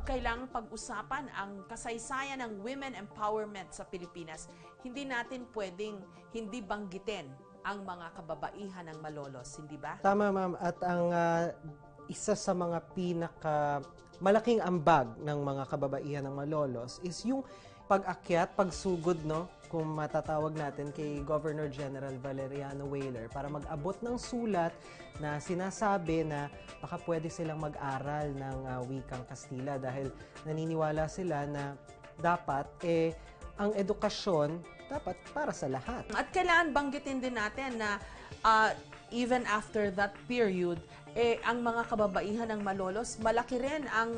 kailangang pag-usapan ang kasaysayan ng women empowerment sa Pilipinas. Hindi natin pwedeng hindi banggitin ang mga kababaihan ng Malolos, hindi ba? Tama, ma'am. At ang isa sa mga malaking ambag ng mga kababaihan ng Malolos is yung pag-akyat, pagsugod, no? Kung matatawag natin kay Governor General Valeriano Weyler para mag-abot ng sulat na sinasabi na baka pwede silang mag-aral ng wikang Kastila dahil naniniwala sila na dapat ang edukasyon dapat para sa lahat. At kailangan banggitin din natin na even after that period, ang mga kababaihan ng Malolos, malaki rin ang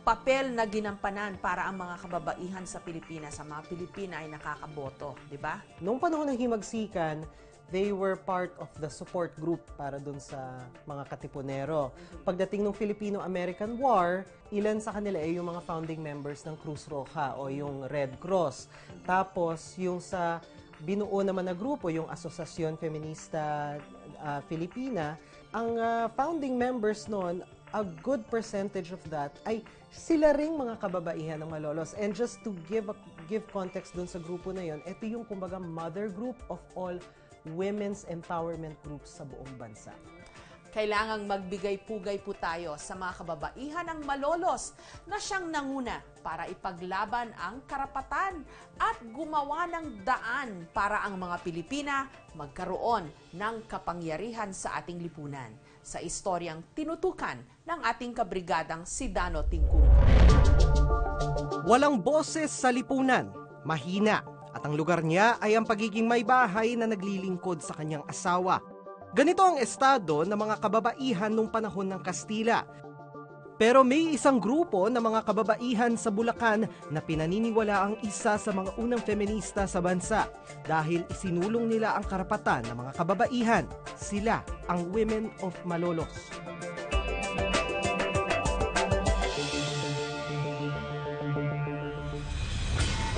papel na ginampanan para ang mga kababaihan sa Pilipinas, sa mga Pilipina ay nakakaboto, di ba? Noong panahon ng himagsikan, they were part of the support group para dun sa mga Katipunero. Pagdating ng Filipino-American War, ilan sa kanila ay yung mga founding members ng Cruz Roja o yung Red Cross. Tapos yung sa binuo naman na grupo, yung Asociación Feminista Filipina, ang founding members noon, a good percentage of that ay sila ring mga kababaihan ng Malolos. And just to give context dun sa grupo na yon, ito yung kumbaga mother group of all women's empowerment groups sa buong bansa. Kailangang magbigay-pugay po tayo sa mga kababaihan ng Malolos na siyang nanguna para ipaglaban ang karapatan at gumawa ng daan para ang mga Pilipina magkaroon ng kapangyarihan sa ating lipunan. Sa istoryang tinutukan ng ating kabrigadang si Dano Tingkung. Walang boses sa lipunan, mahina, at ang lugar niya ay ang pagiging may bahay na naglilingkod sa kanyang asawa. Ganito ang estado ng mga kababaihan nung panahon ng Kastila. Pero may isang grupo ng mga kababaihan sa Bulacan na pinaniniwala ang isa sa mga unang feminista sa bansa dahil isinulong nila ang karapatan ng mga kababaihan. Sila ang Women of Malolos.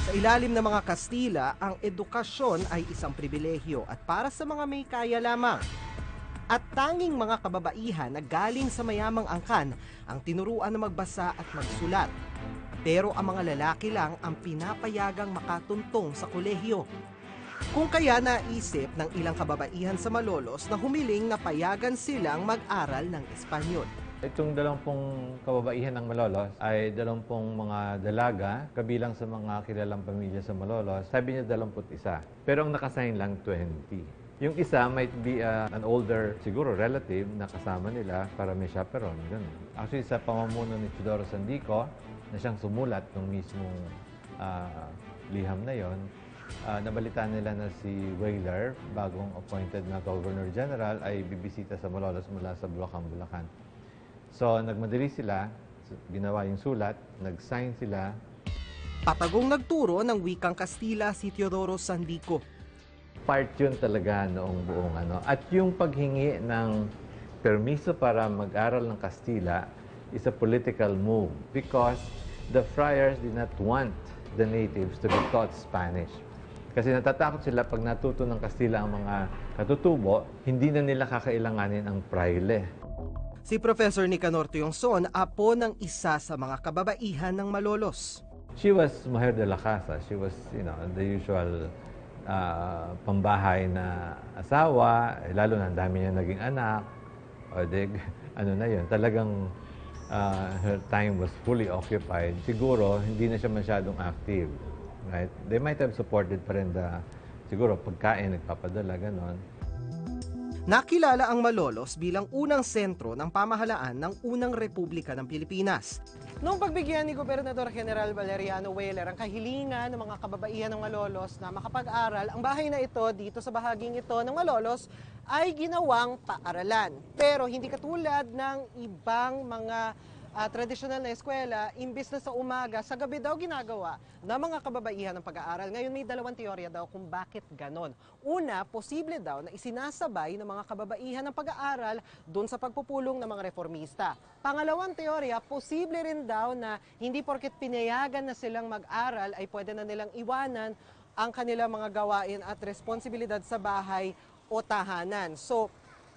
Sa ilalim ng mga Kastila, ang edukasyon ay isang pribilehyo at para sa mga may kaya lamang. At tanging mga kababaihan na galing sa mayamang angkan ang tinuruan na magbasa at magsulat. Pero ang mga lalaki lang ang pinapayagang makatuntong sa kolehiyo. Kung kaya naisip ng ilang kababaihan sa Malolos na humiling na payagan silang mag-aral ng Espanyol. Itong 20 kababaihan ng Malolos ay 20 mga dalaga, kabilang sa mga kilalang pamilya sa Malolos. Sabi niya 21, pero ang nakasign lang 20. Yung isa might be an older, siguro relative, na kasama nila para may chaperon. Ganun. Actually, sa pamumuno ni Teodoro Sandico, na siyang sumulat ng mismong liham na yon, nabalitaan nila na si Weyler, bagong appointed na Governor General, ay bibisita sa Malolos mula sa Bulacan. So, nagmadali sila, ginawa yung sulat, nag-sign sila. Patagong nagturo ng wikang Kastila si Teodoro Sandico. Part yun talaga noong buong ano. At yung paghingi ng permiso para mag-aral ng Kastila is a political move because the friars did not want the natives to be taught Spanish. Kasi natatakot sila pag natuto ng Kastila ang mga katutubo, hindi na nila kakailanganin ang praile. Si Professor Nicanor Tuyongson, apo ng isa sa mga kababaihan ng Malolos. She was mujer de la casa. She was, the usual pambahay na asawa, lalo na ang dami niya naging anak. O na yun, talagang her time was fully occupied. Siguro, hindi na siya masyadong active. Right? They might have supported pa rin siguro pagkain, nagpapadala, ganon. Nakilala ang Malolos bilang unang sentro ng pamahalaan ng unang Republika ng Pilipinas. Noong pagbigyan ni Gobernador General Valeriano Weyler ang kahilingan ng mga kababaihan ng Malolos na makapag-aral, ang bahay na ito, dito sa bahaging ito ng Malolos, ay ginawang paaralan. Pero hindi katulad ng ibang mga tradisyonal na eskwela, imbis na sa umaga, sa gabi daw ginagawa ng mga kababaihan ng pag-aaral. Ngayon may dalawang teorya daw kung bakit ganon. Una, posible daw na isinasabay ng mga kababaihan ng pag-aaral doon sa pagpupulong ng mga reformista. Pangalawang teorya, posible rin daw na hindi porket pinayagan na silang mag-aral ay pwede na nilang iwanan ang kanilang mga gawain at responsibilidad sa bahay o tahanan. So,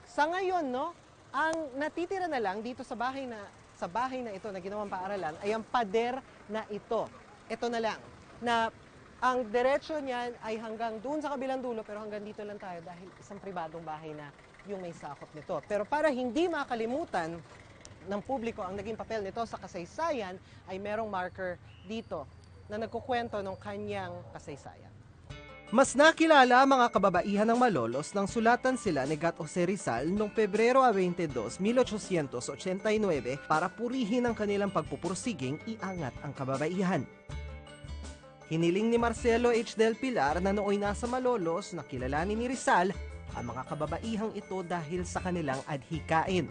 sa ngayon, no, ang natitira na lang dito sa bahay na sa bahay na ito na ginawang paaralan ay ang pader na ito. Ito na lang, na ang diretsyo niyan ay hanggang doon sa kabilang dulo, pero hanggang dito lang tayo dahil isang pribadong bahay na yung may sakop nito. Pero para hindi makalimutan ng publiko ang naging papel nito sa kasaysayan, ay merong marker dito na nagkukwento ng kanyang kasaysayan. Mas nakilala ang mga kababaihan ng Malolos nang sulatan sila ni Gat Jose Rizal noong Pebrero 22, 1889 para purihin ang kanilang pagpupursiging iangat ang kababaihan. Hiniling ni Marcelo H. Del Pilar na nooy nasa Malolos na kilalanin ni Rizal ang mga kababaihang ito dahil sa kanilang adhikain.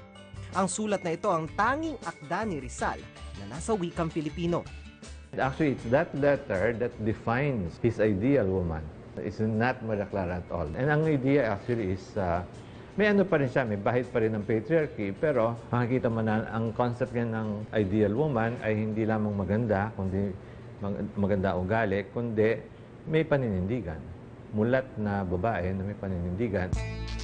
Ang sulat na ito ang tanging akda ni Rizal na nasa wikang Filipino. Actually, it's that letter that defines his ideal woman. It's not Maria Clara at all. And ang idea actually is, may ano pa rin siya, may bahid pa rin ng patriarchy, pero makikita mo na ang concept niya ng ideal woman ay hindi lamang maganda, kundi maganda ugali, kundi may paninindigan. Mulat na babae na may paninindigan.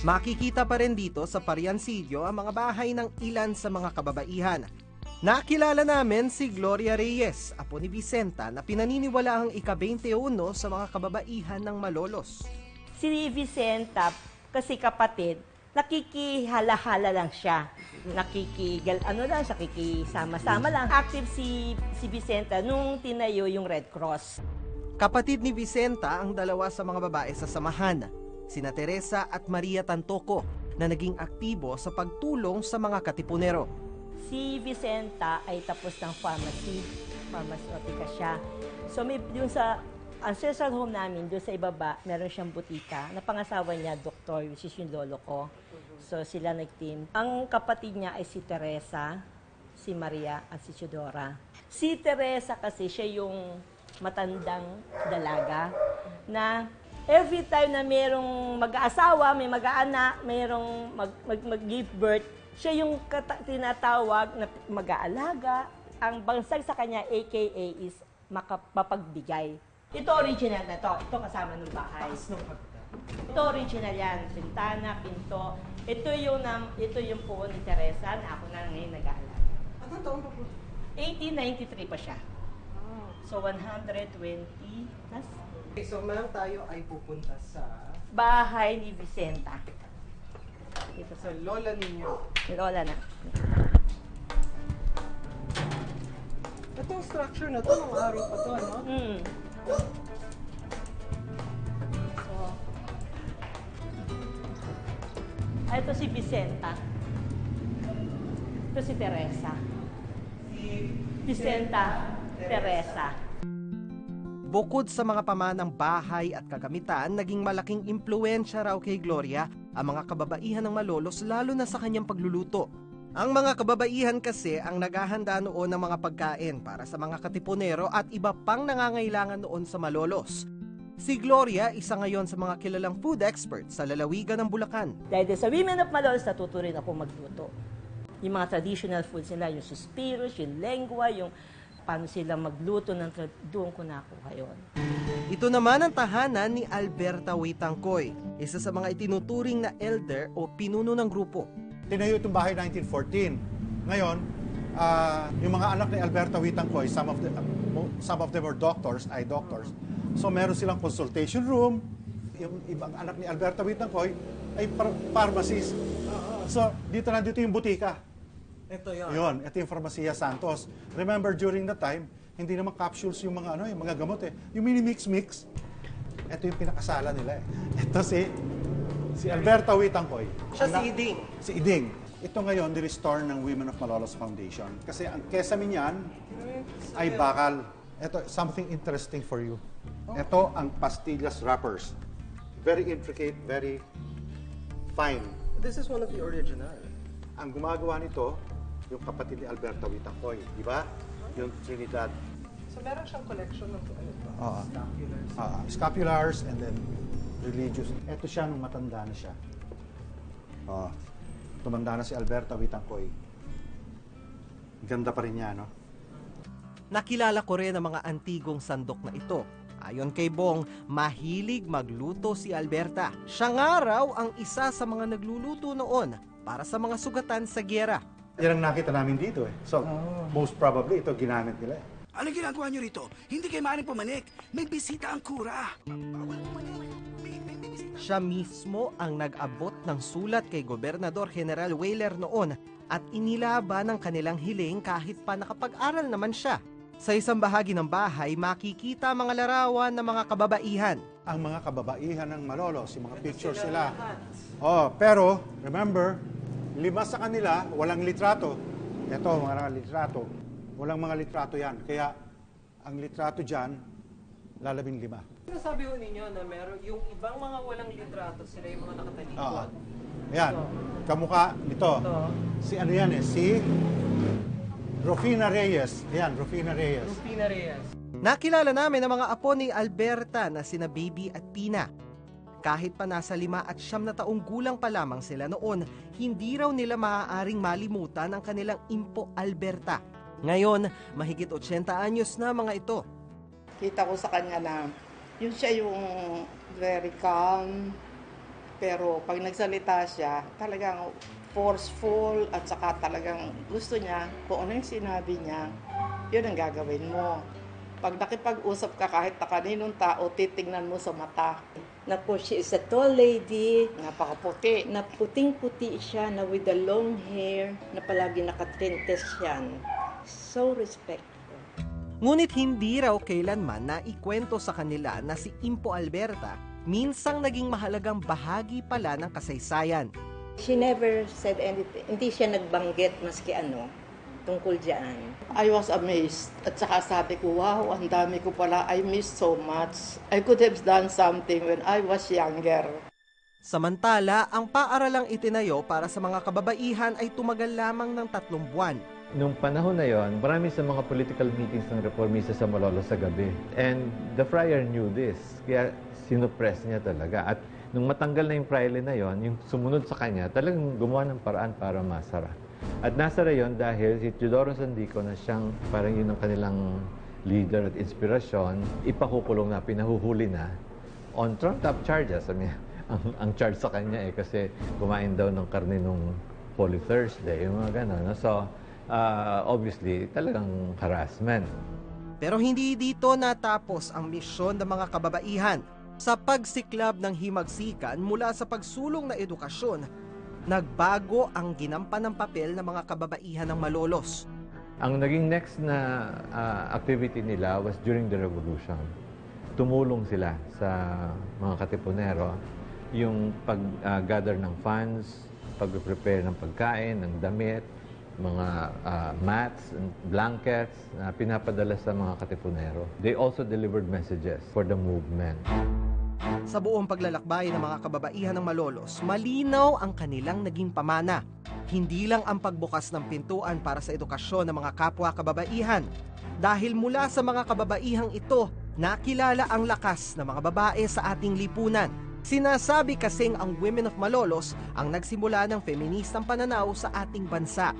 Makikita pa rin dito sa Pariansillo ang mga bahay ng ilan sa mga kababaihan. Nakilala namin si Gloria Reyes, apo ni Vicenta, na pinaniniwala ang ika-21 sa mga kababaihan ng Malolos. Si Vicenta, kasi kapatid, nakikihala-hala lang siya. Nakikisama-sama lang. Active si Vicenta nung tinayo yung Red Cross. Kapatid ni Vicenta ang dalawa sa mga babae sa samahan, sina Teresa at Maria Tantoco, na naging aktibo sa pagtulong sa mga katipunero. Si Vicenta ay tapos ng pharmaceutica siya. So may yung sa ancestral home namin, doon sa ibaba, meron siyang butika na pangasawa niya, doktor, which is yung lolo ko. So sila nag-team. Ang kapatid niya ay si Teresa, si Maria at si Chidora. Si Teresa kasi siya yung matandang dalaga na every time na mayroong mag-aasawa, may mag-aanak, mayroong mag-give birth, siya yung tinatawag na mag-aalaga. Ang bansag sa kanya, aka, is mapagbigay. Ito original na to. Ito kasama ng bahay. Ito original yan. Pintana, pinto. Ito yung po ni Teresa na ako na ngayon nag-aalaga. Anong taon pa po? 1893 pa siya. So 120 plus. Okay, so ma'am, tayo ay pupunta sa Bahay ni Vicenta. Ito sa lola ninyo. si Lola na. Itong structure na to, mga araw pa to, ano? So, ito si Vicenta. Ito si Teresa. Vicenta, Teresa. Bukod sa mga pamanang bahay at kagamitan, naging malaking impluensya raw kay Gloria ang mga kababaihan ng Malolos, lalo na sa kanyang pagluluto. Ang mga kababaihan kasi ang naghahanda noon ng mga pagkain para sa mga katipunero at iba pang nangangailangan noon sa Malolos. Si Gloria, isa ngayon sa mga kilalang food expert sa lalawigan ng Bulacan. Dahil sa Women of Malolos, natuto rin ako magluto. Yung mga traditional foods nila, yung suspiros, yung lengua, yung paano sila magluto, doon ko nakuha yun. Ito naman ang tahanan ni Alberta Huitangcoy, isa sa mga itinuturing na elder o pinuno ng grupo. Tinayo itong bahay 1914. Ngayon, yung mga anak ni Alberta Huitangcoy, some of them were doctors. So meron silang consultation room. Yung ibang anak ni Alberta Huitangcoy ay pharmacist. So dito yung butika. Ito yun. Yun, ito yung Farmacia Santos. Remember, during that time, hindi naman capsules yung mga yung mga gamot eh. Yung mini-mix. Ito yung pinakasala nila eh. Ito si Alberta Huitangcoy. Siya si Iding. Si Iding. Ito ngayon, ni-restore ng Women of Malolos Foundation. Kasi ang kesame niyan ay bakal. Ito, something interesting for you. Ito ang pastillas wrappers. Very intricate, very fine. This is one of the original. Ang gumagawa nito, yung kapatid ni Alberta Huitangcoy, di ba? Yung Trinidad. So meron siyang collection ng scapulars. Scapulars and then religious. Ito siya nung matanda na siya. Tumanda na si Alberta Huitangcoy. Ganda pa rin niya, no? Nakilala ko rin ang mga antigong sandok na ito. Ayon kay Bong, mahilig magluto si Alberta. Siya nga raw ang isa sa mga nagluluto noon para sa mga sugatan sa gyera. Yan ang nakita namin dito eh. So, most probably ito ginamit nila eh. Anong ginagawa nyo rito? Hindi kayo maaaring pumanik. May bisita ang kura. Siya mismo ang nag-abot ng sulat kay Gobernador General Weyler noon at inilaban ang kanilang hiling kahit pa nakapag-aral naman siya. Sa isang bahagi ng bahay, makikita mga larawan ng mga kababaihan. Ang mga kababaihan ng Malolos, yung mga pictures nila. Oh, pero, remember, 5 sa kanila, walang litrato. Ito, mga litrato. Walang mga litrato yan. Kaya, ang litrato dyan, lalabing 5. Sinasabi ho ninyo na meron yung ibang mga walang litrato, sila yung mga nakatalikod. Oo. Ayan, kamukha nito. Si ano yan eh, si Rufina Reyes. Ayan, Rufina Reyes. Rufina Reyes. Nakilala namin ang mga apo ni Alberta na sina Baby at Pina. Kahit pa nasa 5 at 9 na taong gulang pa lamang sila noon, hindi raw nila maaaring malimutan ang kanilang impo Alberta. Ngayon, mahigit 80 anyos na mga ito. Kita ko sa kanya na yun siya yung very calm, pero pag nagsalita siya, talagang forceful at saka talagang gusto niya kung ano yung sinabi niya, yun ang gagawin mo. Pag nakipag-usap ka kahit na kaninong tao, titingnan mo sa mata. Na po, she is a tall lady, Napakaputi. na puting-puti siya, na with the long hair, na palagi nakatintes yan. So respectful. Ngunit hindi raw kailanman na ikwento sa kanila na si Impo Alberta minsang naging mahalagang bahagi pala ng kasaysayan. She never said anything. Hindi siya nagbanggit maski ano tungkol diyan. I was amazed. At saka sabi ko, wow, ang dami ko pala. I missed so much. I could have done something when I was younger. Samantala, ang paaralang itinayo para sa mga kababaihan ay tumagal lamang ng 3 buwan. Nung panahon na yon, marami sa mga political meetings ng reformista sa Malolos sa gabi. And the friar knew this, kaya sinupress niya talaga. At nung matanggal na yung fraile na yon, yung sumunod sa kanya, talagang gumawa ng paraan para masara. At nasara yon dahil si Teodoro Sandico na siyang parang yun ang kanilang leader at inspirasyon, ipakukulong na, pinahuhuli na on trumped-up charges. Ang charge sa kanya kasi kumain daw ng karne nung Holy Thursday, yung mga gano'n. No? So, obviously, talagang harassment. Pero hindi dito natapos ang misyon ng mga kababaihan. Sa pagsiklab ng himagsikan mula sa pagsulong na edukasyon, nagbago ang ginampan ng papel ng mga kababaihan ng Malolos. Ang naging next na activity nila was during the revolution. Tumulong sila sa mga katipunero, yung pag-gather ng funds, pag-prepare ng pagkain, ng damit, mga mats and blankets na pinapadala sa mga katipunero. They also delivered messages for the movement. Sa buong paglalakbay ng mga kababaihan ng Malolos, malinaw ang kanilang naging pamana. Hindi lang ang pagbukas ng pintuan para sa edukasyon ng mga kapwa kababaihan. Dahil mula sa mga kababaihang ito, nakilala ang lakas ng mga babae sa ating lipunan. Sinasabi kasing ang Women of Malolos ang nagsimula ng feministang pananaw sa ating bansa.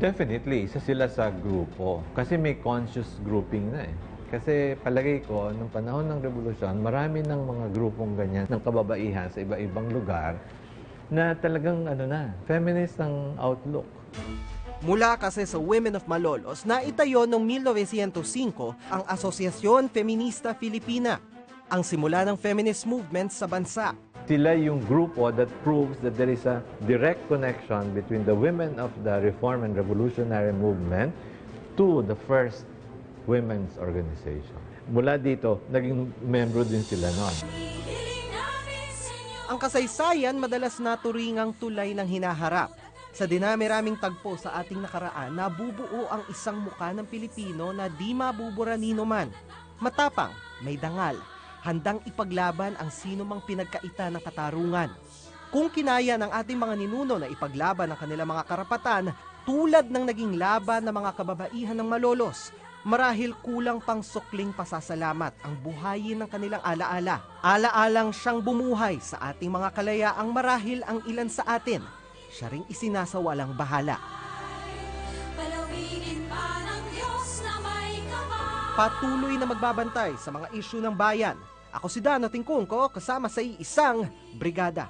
Definitely, isa sila sa grupo. Kasi may conscious grouping na eh. Kasi palagay ko, nung panahon ng revolusyon, marami ng mga grupong ganyan ng kababaihan sa iba-ibang lugar na talagang feminist ang outlook. Mula kasi sa Women of Malolos na itayo noong 1905 ang Asociación Feminista Filipina, ang simula ng feminist movement sa bansa. Sila yung grupo that proves that there is a direct connection between the women of the Reform and Revolutionary movement to the first women's organization. Mula dito, naging membro din sila noon. Ang kasaysayan madalas naturingang tulay ng hinaharap. Sa dinami-raming tagpo sa ating nakaraan, nabubuo ang isang muka ng Pilipino na di mabubura nino man. Matapang, may dangal, handang ipaglaban ang sino mang pinagkaita ng katarungan. Kung kinaya ng ating mga ninuno na ipaglaban ang kanilang mga karapatan, tulad ng naging laban ng mga kababaihan ng Malolos, marahil kulang pang sukling pasasalamat ang buhayin ng kanilang alaala. Alaalang siyang bumuhay sa ating mga kalayaang marahil ang ilan sa atin, siya ring isinasawalang bahala. Patuloy na magbabantay sa mga isyu ng bayan. Ako si Dano Tingkungko kasama sa isang brigada.